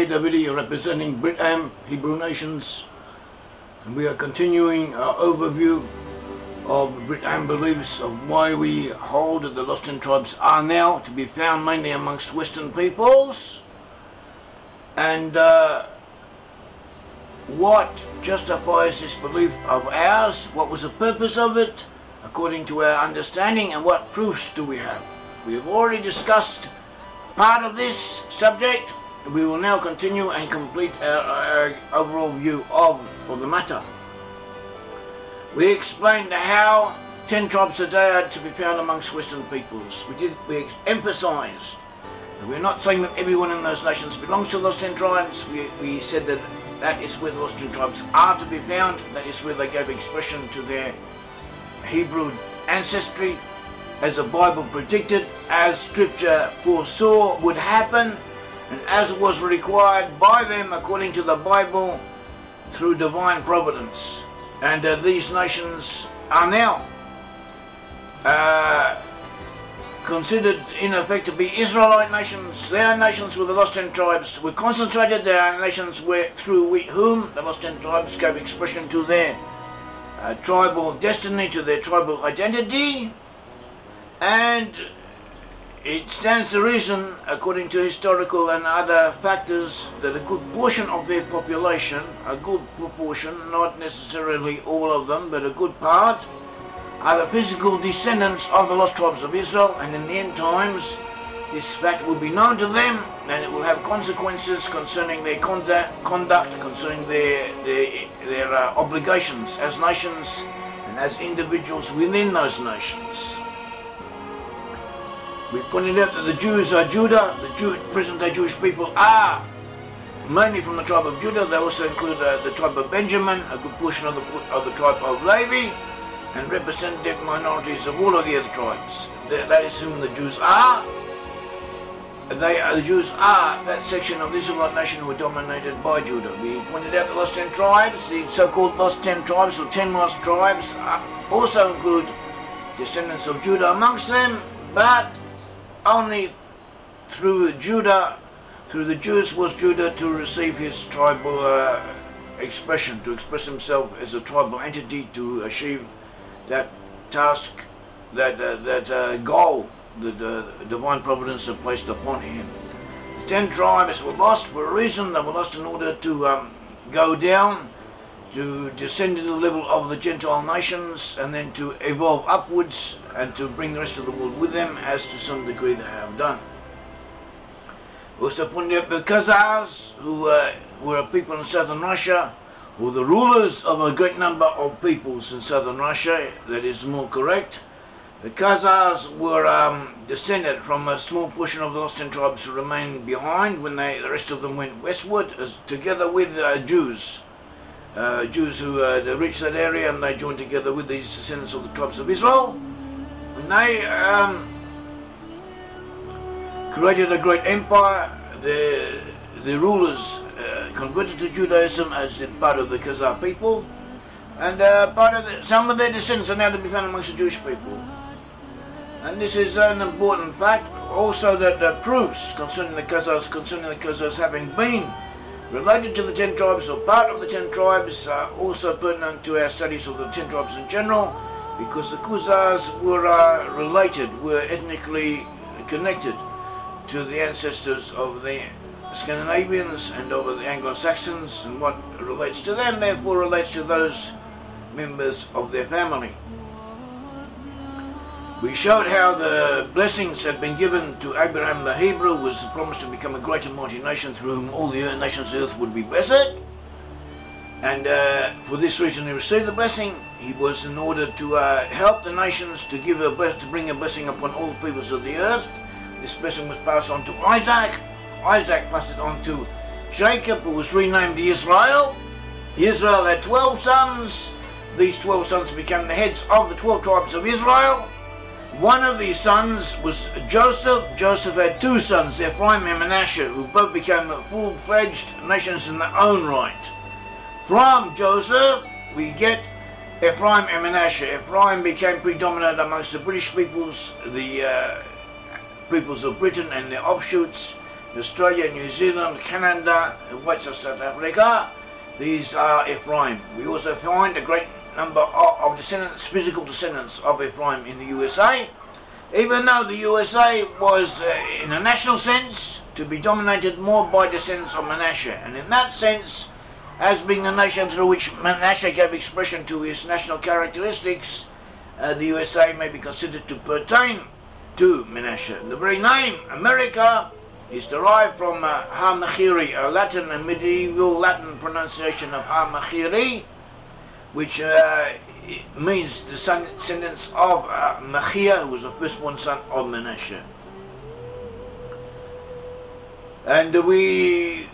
The video representing Brit-Am, Hebrew nations, and we are continuing our overview of Brit-Am beliefs of why we hold that the lost 10 tribes are now to be found mainly amongst Western peoples, and what justifies this belief of ours, what was the purpose of it according to our understanding, and what proofs do we have. We have already discussed part of this subject. We will now continue and complete our overall view of the matter. We explained how 10 tribes today are to be found amongst Western peoples. We emphasized that we're not saying that everyone in those nations belongs to those 10 tribes. We said that that is where those 10 tribes are to be found. That is where they gave expression to their Hebrew ancestry, as the Bible predicted, as Scripture foresaw would happen, and as it was required by them according to the Bible through divine providence. And these nations are now considered in effect to be Israelite nations. They are nations with the lost 10 tribes were concentrated. They are nations through whom the lost 10 tribes gave expression to their tribal destiny, to their tribal identity. And it stands to reason, according to historical and other factors, that a good portion of their population, a good proportion, not necessarily all of them, but a good part, are the physical descendants of the lost tribes of Israel. And in the end times, this fact will be known to them, and it will have consequences concerning their conduct, concerning their obligations as nations and as individuals within those nations. We pointed out that the Jews are Judah. The present-day Jewish people are mainly from the tribe of Judah. They also include the tribe of Benjamin, a good portion of the tribe of Levi, and representative minorities of all of the other tribes. That is whom the Jews are. The Jews are that section of the Israelite nation who are dominated by Judah. We pointed out the lost 10 tribes, the so-called lost 10 tribes, or 10 lost tribes, also include descendants of Judah amongst them, but only through Judah, through the Jews was Judah to receive his tribal expression, to express himself as a tribal entity, to achieve that task, that goal that divine providence had placed upon him. The 10 tribes were lost for a reason. They were lost in order to go down, to descend to the level of the Gentile nations, and then to evolve upwards and to bring the rest of the world with them, as to some degree they have done. We also pointed out the Khazars, who were a people in southern Russia, who were the rulers of a great number of peoples in southern Russia. That is more correct. The Khazars were descended from a small portion of the lost 10 tribes who remained behind when the rest of them went westward, together with Jews. Jews who reached that area, and they joined together with these descendants of the tribes of Israel. When they created a great empire, the rulers converted to Judaism, as did part of the Khazar people, and some of their descendants are now to be found amongst the Jewish people. And this is an important fact. Also, that proofs concerning the Khazars having been related to the 10 tribes, or part of the 10 tribes, are also pertinent to our studies of the 10 tribes in general, because the Khazars were related, were ethnically connected to the ancestors of the Scandinavians and of the Anglo-Saxons, and what relates to them therefore relates to those members of their family. We showed how the blessings had been given to Abraham the Hebrew, was promised to become a great and mighty nation through whom all the nations of the earth would be blessed. And for this reason he received the blessing. He was in order to help the nations, to bring a blessing upon all the peoples of the earth. This blessing was passed on to Isaac. Isaac passed it on to Jacob, who was renamed Israel. Israel had 12 sons. These 12 sons became the heads of the 12 tribes of Israel. One of these sons was Joseph. Joseph had 2 sons, Ephraim and Manasseh, who both became full-fledged nations in their own right. From Joseph, we get Ephraim and Manasseh. Ephraim became predominant amongst the British peoples, the peoples of Britain and their offshoots. Australia, New Zealand, Canada, and West of South Africa. These are Ephraim. We also find a great number of descendants, physical descendants of Ephraim in the USA, even though the USA was, in a national sense, to be dominated more by descendants of Manasseh. And in that sense, as being the nation through which Manasseh gave expression to his national characteristics, the USA may be considered to pertain to Manasseh. The very name, America, is derived from Ha-Machiri, a medieval Latin pronunciation of Ha-Machiri, which means the descendants of Machir, who was the firstborn son of Manasseh. And we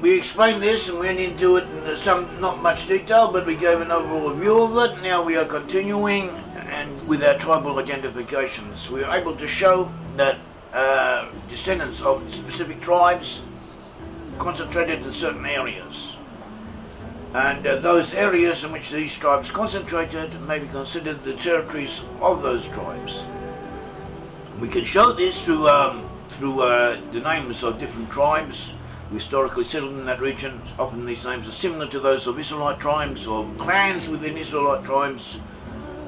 explained this and went into it in not much detail, but we gave an overall view of it. Now we are continuing and with our tribal identifications. We are able to show that descendants of specific tribes concentrated in certain areas. And those areas in which these tribes concentrated may be considered the territories of those tribes. We can show this through the names of different tribes historically settled in that region. Often these names are similar to those of Israelite tribes or clans within Israelite tribes.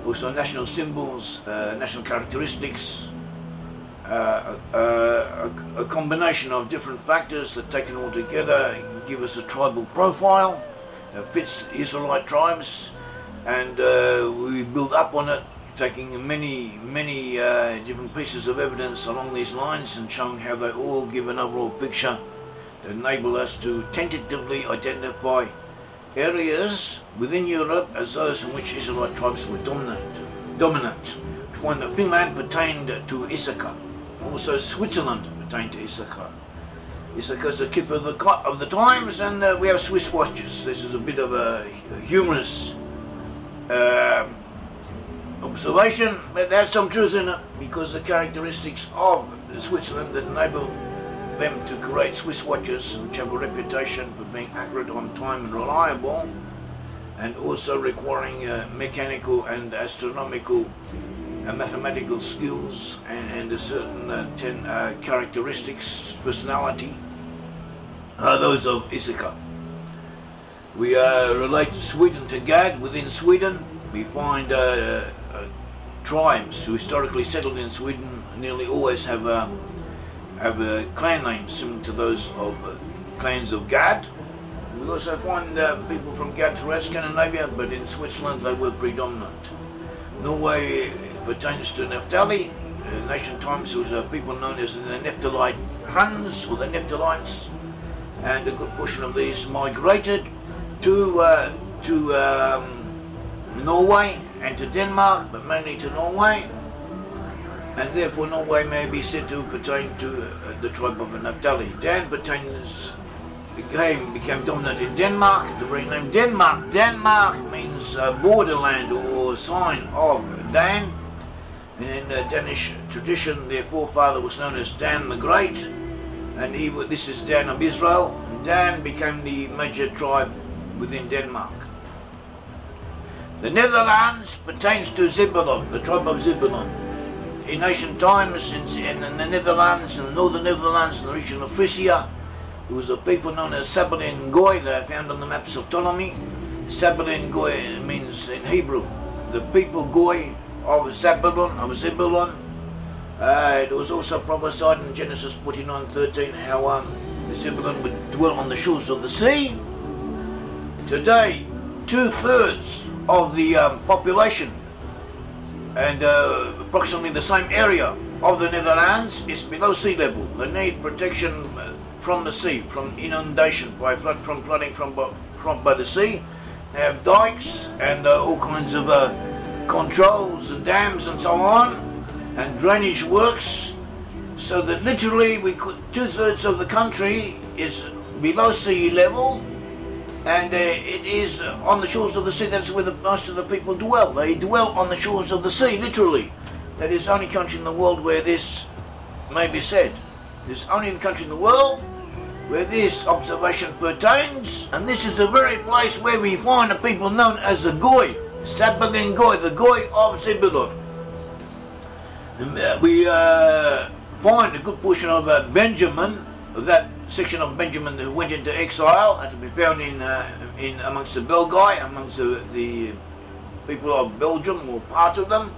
Also national symbols, national characteristics, a combination of different factors that taken all together give us a tribal profile that fits Israelite tribes, and we build up on it, taking many different pieces of evidence along these lines and showing how they all give an overall picture that enable us to tentatively identify areas within Europe as those in which Israelite tribes were dominant. We find that Finland pertained to Issachar. Also Switzerland pertained to Issachar. Issachar is the keeper of the times, and we have Swiss watches. This is a bit of a humorous observation, but there's some truth in it, because the characteristics of Switzerland that enable them to create Swiss watches, which have a reputation for being accurate on time and reliable, and also requiring mechanical and astronomical and mathematical skills and a certain characteristics, personality, are those of Issachar. We relate Sweden to Gad. Within Sweden we find tribes who historically settled in Sweden nearly always have clan names similar to those of clans of Gad. We also find people from Gad throughout Scandinavia, but in Switzerland they were predominant. Norway pertains to Naphtali. In ancient times there was people known as the Naphthalite Huns or the Naphtalites, and a good portion of these migrated to Norway and to Denmark, but mainly to Norway, and therefore Norway may be said to pertain to the tribe of Naphtali. Dan became dominant in Denmark. The very name Denmark means borderland or sign of Dan. And in Danish tradition, their forefather was known as Dan the Great, and this is Dan of Israel. And Dan became the major tribe within Denmark. The Netherlands pertains to Zebulon, the tribe of Zebulon. In ancient times, in the Netherlands, in the northern Netherlands, in the region of Frisia, there was a people known as Sabelin Goy. They are found on the maps of Ptolemy. Sabelin Goy means in Hebrew the people Goy of Zebulon. It was also prophesied in Genesis 49:13 how Zebulon would dwell on the shores of the sea. Today, 2/3 of the population and approximately the same area of the Netherlands is below sea level. They need protection from the sea, from inundation, from flooding by the sea. They have dikes and all kinds of controls and dams and so on, and drainage works, so that literally 2/3 of the country is below sea level, and it is on the shores of the sea. That's where most of the people dwell. They dwell on the shores of the sea, literally. That is the only country in the world where this may be said. There's only the country in the world where this observation pertains, and this is the very place where we find a people known as the Goy, Sabelin Goy, the Goy of Zebulon. And we find a good portion of Benjamin that section of Benjamin who went into exile are to be found in amongst the Belgae, amongst the people of Belgium, or part of them.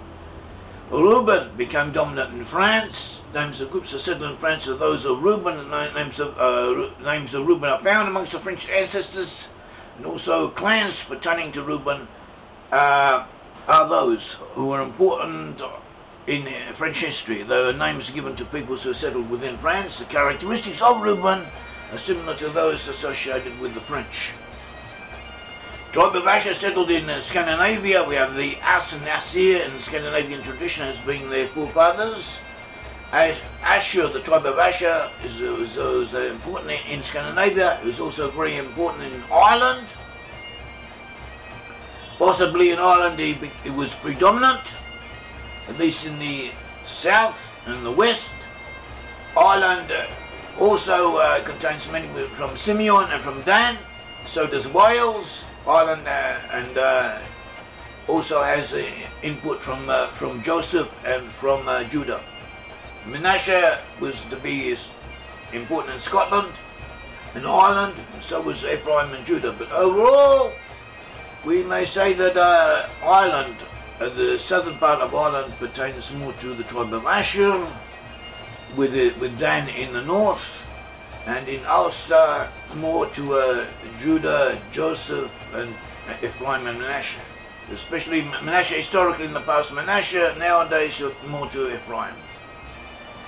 Reuben became dominant in France. Names of groups are settled in France are those of Reuben. Names of Reuben are found amongst the French ancestors, and also clans pertaining to Reuben are those who are important in French history. There are names given to peoples who settled within France. The characteristics of Reuben are similar to those associated with the French. Tribe of Asher settled in Scandinavia. We have the As and Asir in Scandinavian tradition as being their forefathers. Asher, the tribe of Asher, is important in Scandinavia. It was also very important in Ireland. Possibly in Ireland it was predominant, at least in the south and the west. Ireland also contains many from Simeon and from Dan. So does Wales. Ireland and also has input from Joseph and from Judah. Manasseh was to be important in Scotland and Ireland, and so was Ephraim and Judah. But overall, we may say that Ireland, the southern part of Ireland, pertains more to the tribe of Asher, with Dan in the north, and in Ulster more to Judah, Joseph, and Ephraim and Manasseh. Especially Manasseh historically in the past, Manasseh nowadays more to Ephraim.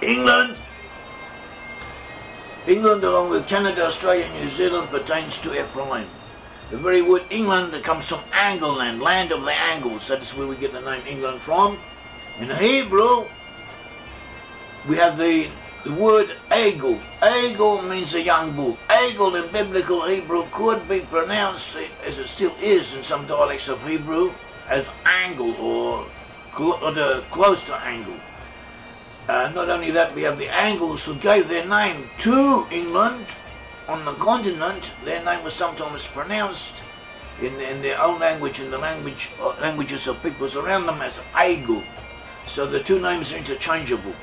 England along with Canada, Australia and New Zealand pertains to Ephraim. The very word England comes from Angleland, land of the Angles. That is where we get the name England from. In Hebrew, we have the word Egel. Egel means a young bull. Egel in biblical Hebrew could be pronounced, as it still is in some dialects of Hebrew, as angle or close to angle. Not only that, we have the Angles who gave their name to England on the continent. Their name was sometimes pronounced in their own language, in the languages of peoples around them, as Egel. So the two names are interchangeable.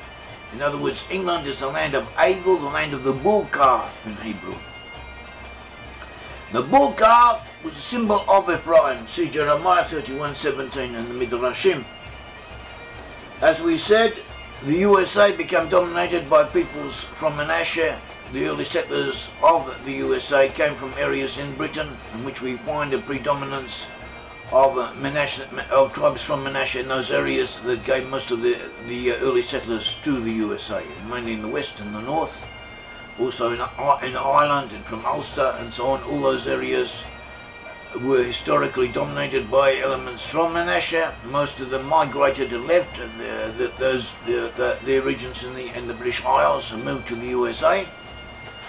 In other words, England is the land of Egel, the land of the bull calf in Hebrew. The bull calf was a symbol of Ephraim. See Jeremiah 31:17 in the Midrashim. As we said, the USA became dominated by peoples from Manasseh. The early settlers of the USA came from areas in Britain in which we find a predominance of tribes from Manasseh in those areas that gave most of the early settlers to the USA, mainly in the west and the north, also in Ireland and from Ulster and so on. All those areas were historically dominated by elements from Manasseh. Most of them migrated and left their regions in the British Isles and moved to the USA,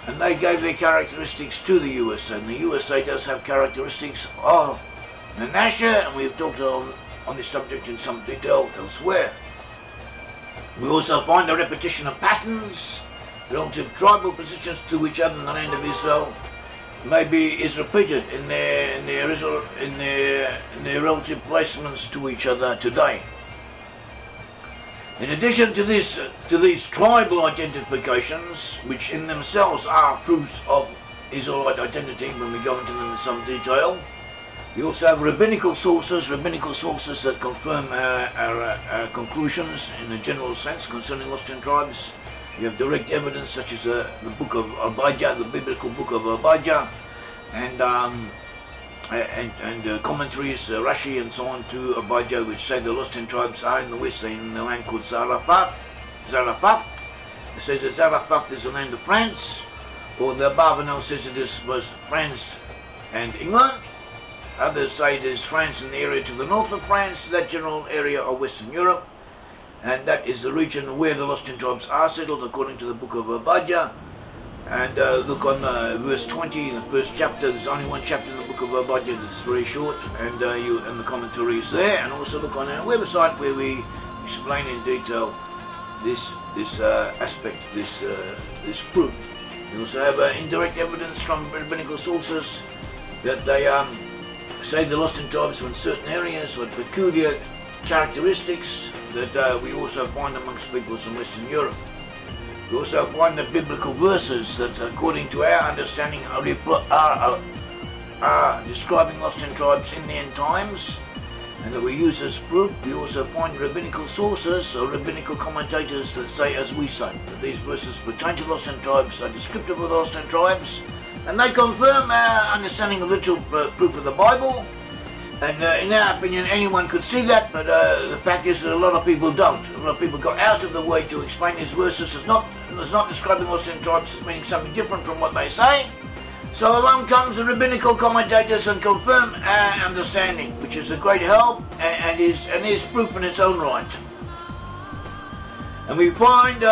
and they gave their characteristics to the USA. And the USA does have characteristics of Manasseh, and we've talked on this subject in some detail elsewhere. We also find a repetition of patterns, relative tribal positions to each other in the land of Israel. Maybe is repeated in their relative placements to each other today. In addition to these tribal identifications, which in themselves are proofs of Israelite identity when we go into them in some detail, we also have rabbinical sources that confirm our conclusions in a general sense concerning lost in tribes. We have direct evidence such as the book of Abijah, the biblical book of Abijah, and commentaries, Rashi and so on to Abijah, which say the lost in tribes are in the west, in the land called Zarephath. It says that Zarephath is the land of France, or the Barbanel says it is both France and England. Others say it is France in the area to the north of France, that general area of Western Europe, and that is the region where the lost in tribes are settled according to the book of Abijah. And look on verse 20 in the first chapter. There's only one chapter in the book of Abijah that's very short, and the commentary is there. And also look on our website where we explain in detail this aspect, this proof. We also have indirect evidence from rabbinical sources that they say the lost in tribes from certain areas with peculiar characteristics that we also find amongst peoples in Western Europe. We also find the biblical verses that, according to our understanding, are describing lost in tribes in the end times, and that we use as proof. We also find rabbinical sources or rabbinical commentators that say as we say, that these verses pertain to lost in tribes, are descriptive of lost in tribes, and they confirm our understanding of literal proof of the Bible. And in our opinion, anyone could see that, but the fact is that a lot of people don't. A lot of people go out of the way to explain these verses as not describing lost in tribes as meaning something different from what they say. So along comes the rabbinical commentators and confirm our understanding, which is a great help and is proof in its own right. And we find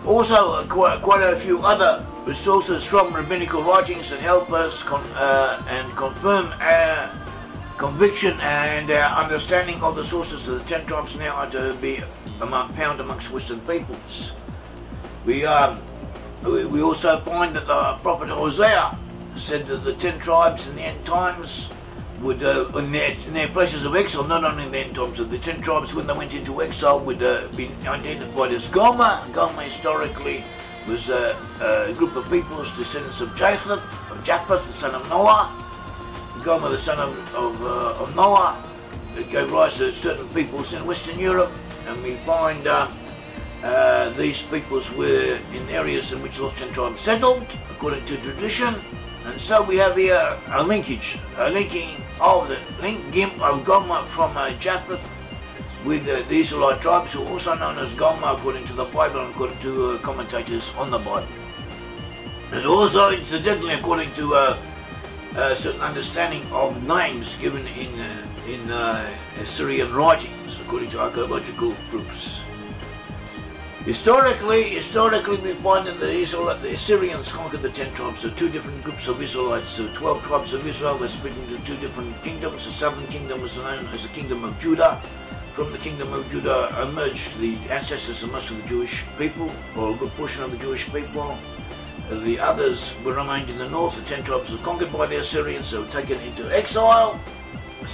also quite a few other sources from rabbinical writings that help us and confirm our conviction and our understanding of the sources of the 10 tribes now are to be found amongst Western peoples. We also find that the prophet Hosea said that the 10 tribes in the end times would, in their places of exile, not only in the end times, of the 10 tribes when they went into exile would be identified as Gomer. Gomer historically was a group of peoples, descendants of Japheth, the son of Noah. Gomer, the son of Noah, that gave rise to certain peoples in Western Europe, and we find these peoples were in areas in which lost 10 tribes settled, according to tradition. And so we have here a linking of Gomer from Japheth with the Israelite tribes, who are also known as Gomer according to the Bible and according to commentators on the Bible. And also, incidentally, according to certain understanding of names given in Assyrian writings, according to archaeological proofs. Historically, we find that the Assyrians conquered the 10 tribes. So 2 different groups of Israelites. So 12 tribes of Israel were split into 2 different kingdoms. The southern kingdom was known as the kingdom of Judah. From the kingdom of Judah emerged the ancestors of most of the Jewish people, or a good portion of the Jewish people. The others were remained in the north. The 10 tribes were conquered by the Assyrians, so were taken into exile.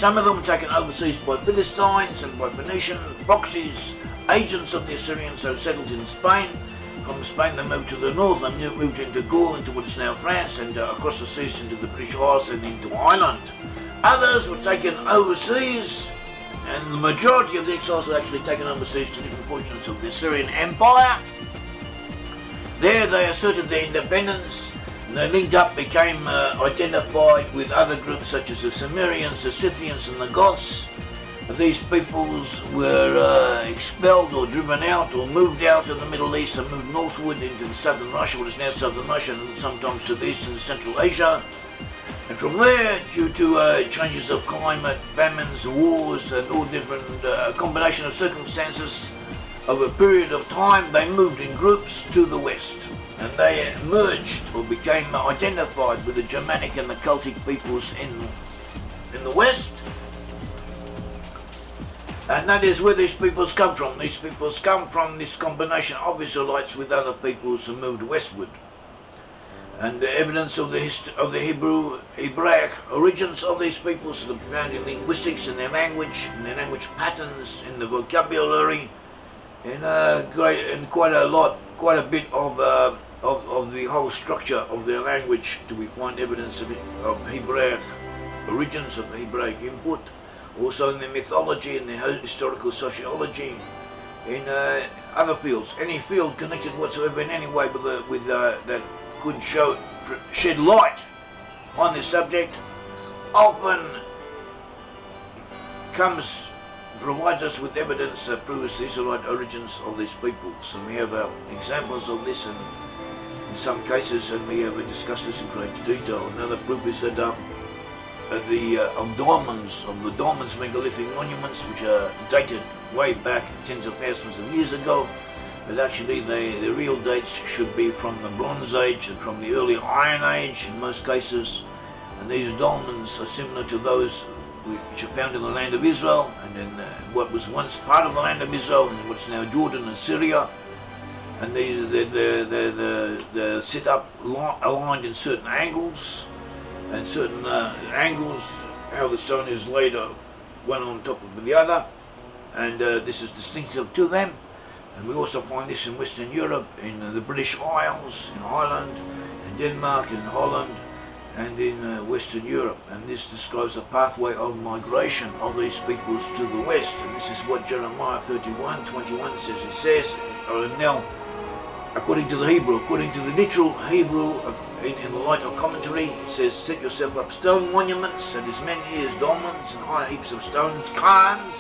Some of them were taken overseas by Philistines and by Phoenician proxies, agents of the Assyrians, so settled in Spain. From Spain they moved to the north, they moved into Gaul, into what is now France, and across the seas into the British Isles and into Ireland. Others were taken overseas, and the majority of the exiles were actually taken overseas to different portions of the Assyrian Empire. There they asserted their independence, and they linked up, became identified with other groups such as the Sumerians, the Scythians and the Goths. These peoples were expelled or driven out or moved out of the Middle East and moved northward into the southern Russia, what is now southern Russia, and sometimes to the east and Central Asia. And from there, due to changes of climate, famines, wars, and all different combination of circumstances, over a period of time, they moved in groups to the west, and they merged or became identified with the Germanic and the Celtic peoples in the west. And that is where these peoples come from. These peoples come from this combination of Israelites with other peoples who moved westward. And the evidence of the Hebraic origins of these peoples can be found in linguistics, in their language patterns, in the vocabulary, in quite a bit of the whole structure of their language. Do we find evidence of Hebraic origins, of Hebraic input? Also in their mythology, in their historical sociology, in other fields, any field connected whatsoever in any way with that could shed light on this subject, often provides us with evidence that proves the Israelite origins of these peoples. And we have examples of this in some cases, and we have discussed this in great detail. Another proof is that the dolmens megalithic monuments, which are dated way back tens of thousands of years ago, but actually the real dates should be from the Bronze Age and from the early Iron Age in most cases. And these dolmens are similar to those which are found in the land of Israel, and in what was once part of the land of Israel and what's now Jordan and Syria. And they're set up aligned in certain angles, and certain angles, how the stone is laid one on top of the other, and this is distinctive to them. And we also find this in Western Europe, in the British Isles, in Ireland, in Denmark, in Holland, and in Western Europe. And this describes a pathway of migration of these peoples to the west. And this is what Jeremiah 31:21 says. It says, now, according to the Hebrew, according to the literal Hebrew, in the light of commentary, it says, set yourself up stone monuments, that is many as dolmens, and high heaps of stones, cairns,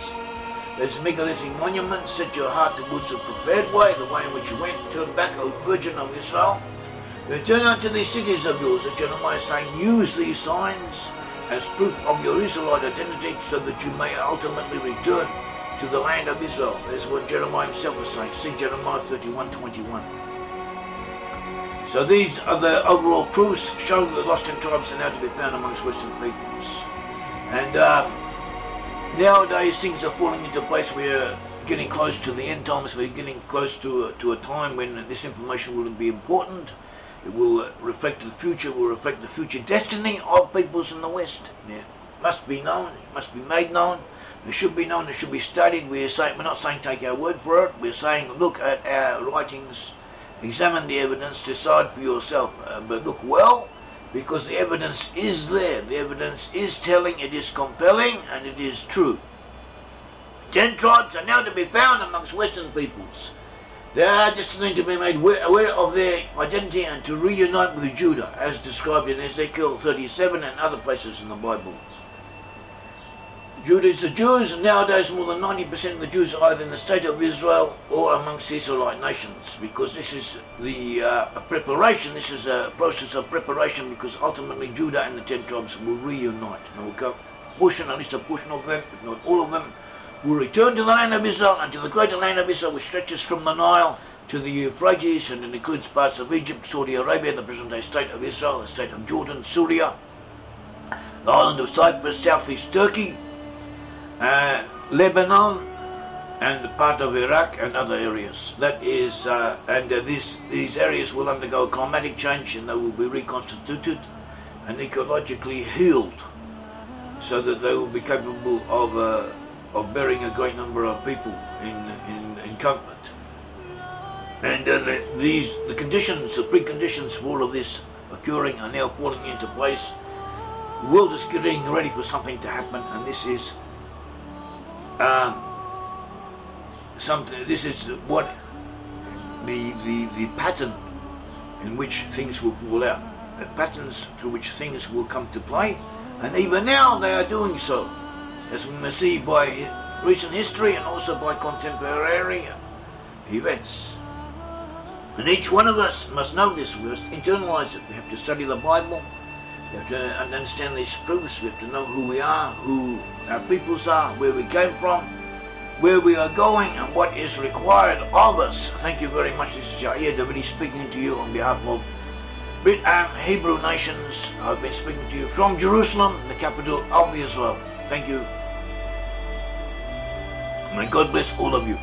there's megalithic monuments. Set your heart towards the prepared way, the way in which you went. Turn back, O Virgin of Israel. Return unto these cities of yours, that Jeremiah is saying, use these signs as proof of your Israelite identity, so that you may ultimately return to the land of Israel. That's what Jeremiah himself was saying. See Jeremiah 31:21. So these are the overall proofs showing that the lost 10 tribes are now to be found amongst Western peoples. And nowadays things are falling into place. We're getting close to the end times. We're getting close to a time when this information will be important. It will reflect the future, will reflect the future destiny of peoples in the West. It must be known, it must be made known. It should be known, it should be studied. We're not saying take our word for it. We're saying look at our writings, examine the evidence, decide for yourself. But look well, because the evidence is there. The evidence is telling, it is compelling, and it is true. 10 tribes are now to be found amongst Western peoples. They are destined to be made aware of their identity and to reunite with Judah, as described in Ezekiel 37 and other places in the Bible. Judah is the Jews, and nowadays more than 90% of the Jews are either in the state of Israel or amongst the Israelite nations, because this is the preparation, this is a process of preparation, because ultimately Judah and the 10 tribes will reunite. And will come at least a portion of them, if not all of them, will return to the land of Israel, and to the greater land of Israel, which stretches from the Nile to the Euphrates, and it includes parts of Egypt, Saudi Arabia, the present-day state of Israel, the state of Jordan, Syria, the island of Cyprus, southeast Turkey, Lebanon, and part of Iraq and other areas. That is, these areas will undergo climatic change, and they will be reconstituted and ecologically healed, so that they will be capable of bearing a great number of people in comfort. And the conditions, the preconditions for all of this occurring are now falling into place. The world is getting ready for something to happen, and this is something. This is what the pattern in which things will fall out, the patterns through which things will come to play, and even now they are doing so, as we may see by recent history and also by contemporary events. And each one of us must know this. We must internalize it. We have to study the Bible. We have to understand these proofs. We have to know who we are, who our peoples are, where we came from, where we are going, and what is required of us. Thank you very much. This is Yair Davidi speaking to you on behalf of Brit-Am Hebrew nations. I've been speaking to you from Jerusalem, the capital of Israel. Thank you. May God bless all of you.